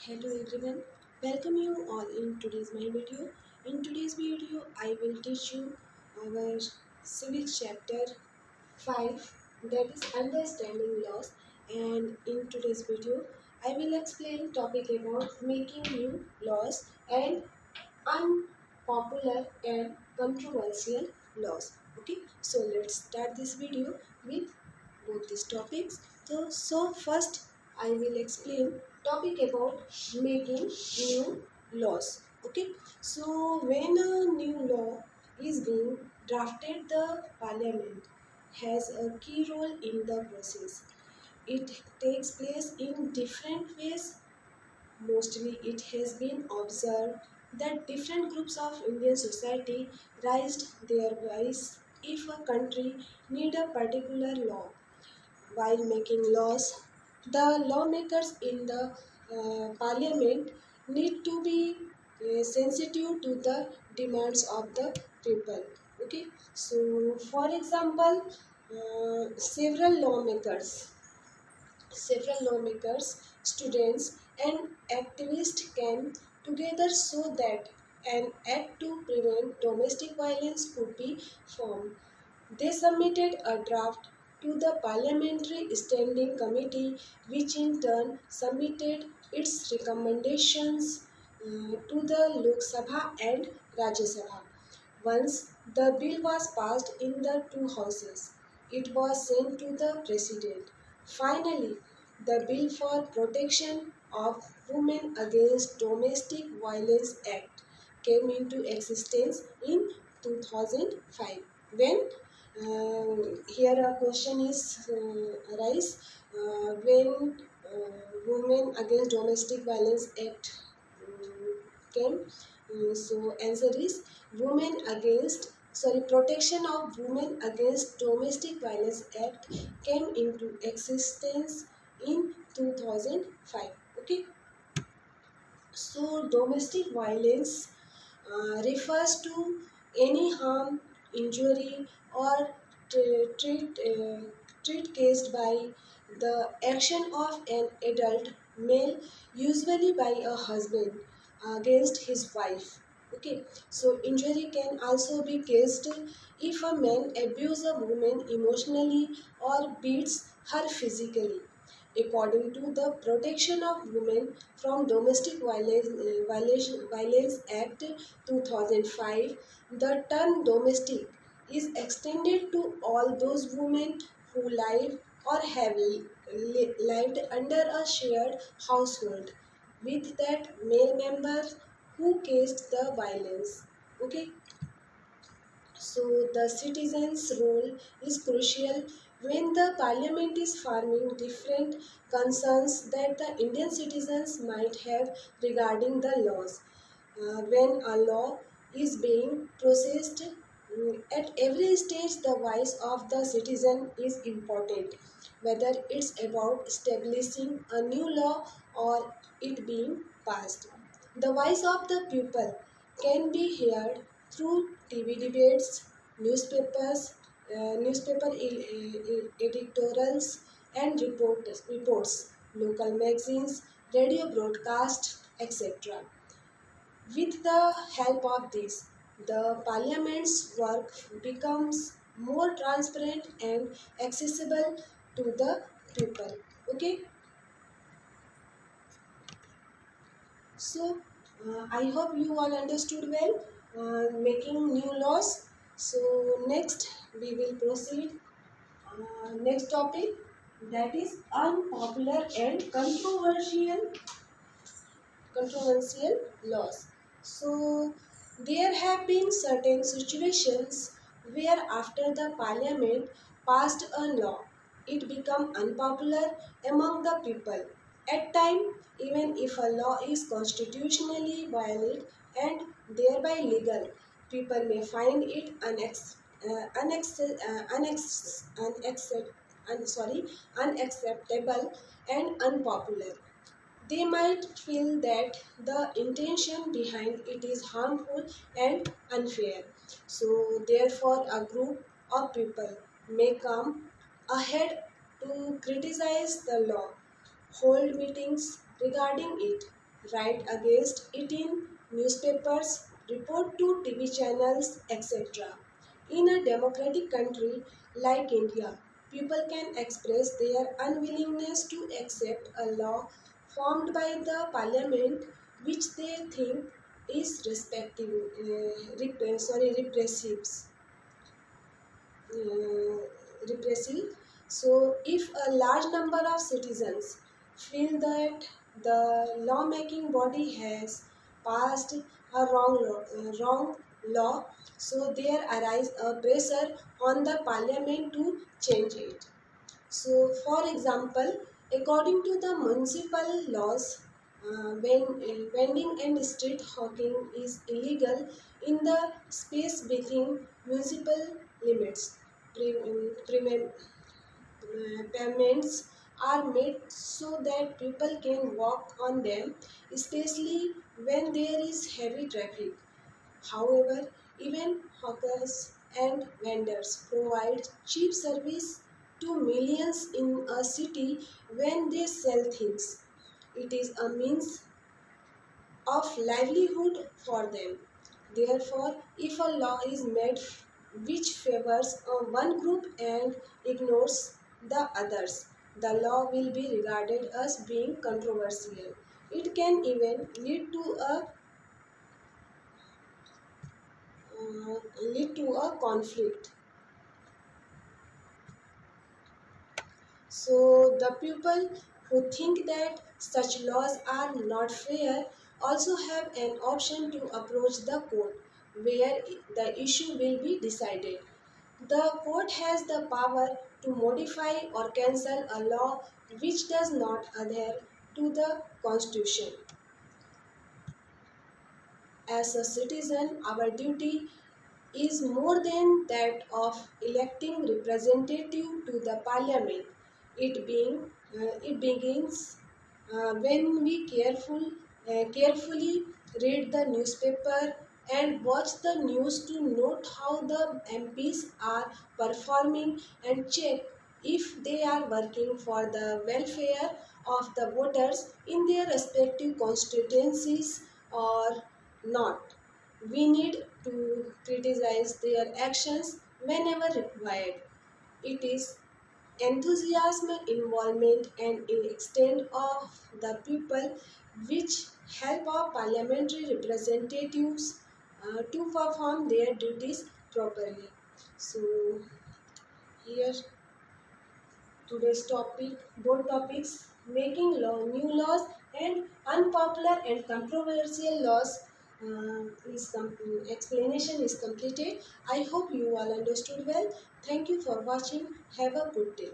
Hello everyone, welcome you all in today's my video. In today's video, I will teach you our civics chapter 5, that is understanding laws, and in today's video I will explain topic about making new laws and unpopular and controversial laws. Okay, so let's start this video with both these topics. So first I will explain topic about making new laws. Okay, so when a new law is being drafted, the parliament has a key role in the process. It takes place in different ways. Mostly it has been observed that different groups of Indian society raised their voice if a country need a particular law. While making laws, the lawmakers in the parliament need to be sensitive to the demands of the people. Okay, so for example, several lawmakers, students, and activists came together so that an act to prevent domestic violence could be formed. They submitted a draft to the Parliamentary Standing Committee, which in turn submitted its recommendations to the Lok Sabha and Rajya Sabha. Once the bill was passed in the two houses, it was sent to the President. Finally, the Bill for Protection of Women Against Domestic Violence Act came into existence in 2005. When here a question is arise when Women Against Domestic Violence Act came. So answer is Women Against Protection of Women Against Domestic Violence Act came into existence in 2005. Okay, so domestic violence refers to any harm, injury, or treat, treat caused by the action of an adult male, usually by a husband, against his wife. Okay, so injury can also be caused if a man abuses a woman emotionally or beats her physically. According to the Protection of Women from Domestic Violence Act 2005, the term domestic is extended to all those women who live or have lived under a shared household with that male member who caused the violence. Okay, so the citizens' role is crucial when the parliament is farming different concerns that the Indian citizens might have regarding the laws. When a law is being processed, at every stage the voice of the citizen is important, whether it's about establishing a new law or it being passed. The voice of the people can be heard through TV debates, newspapers, newspaper editorials, and reports, local magazines, radio broadcasts, etc. With the help of this, the parliament's work becomes more transparent and accessible to the people. Okay, so I hope you all understood well making new laws. So next we will proceed next topic, that is unpopular and controversial laws. So there have been certain situations where after the parliament passed a law, it became unpopular among the people. At times, even if a law is constitutionally valid and thereby legal, people may find it unacceptable and unpopular. They might feel that the intention behind it is harmful and unfair. So, therefore, a group of people may come ahead to criticize the law, hold meetings regarding it, write against it in newspapers, report to TV channels, etc. In a democratic country like India, people can express their unwillingness to accept a law formed by the parliament which they think is repressive repressive. So, if a large number of citizens feel that the lawmaking body has passed a wrong law, so there arise a pressure on the parliament to change it. So, for example, according to the municipal laws, vending and street hawking is illegal in the space within municipal limits. Pavements are made so that people can walk on them, especially when there is heavy traffic. However, even hawkers and vendors provide cheap service to millions in a city when they sell things. It is a means of livelihood for them. Therefore, if a law is made which favors one group and ignores the others, the law will be regarded as being controversial. It can even lead to a conflict. So the people who think that such laws are not fair also have an option to approach the court where the issue will be decided. The court has the power to modify or cancel a law which does not adhere to the constitution. As a citizen, our duty is more than that of electing representative to the parliament. It begins when we carefully read the newspaper and watch the news to note how the MPs are performing and check if they are working for the welfare of the voters in their respective constituencies or not. We need to criticize their actions whenever required. It is enthusiasm, involvement, and extent of the people which help our parliamentary representatives to perform their duties properly. So, here today's topic, both topics, making new laws and unpopular and controversial laws explanation is completed. I hope you all understood well. Thank you for watching. Have a good day.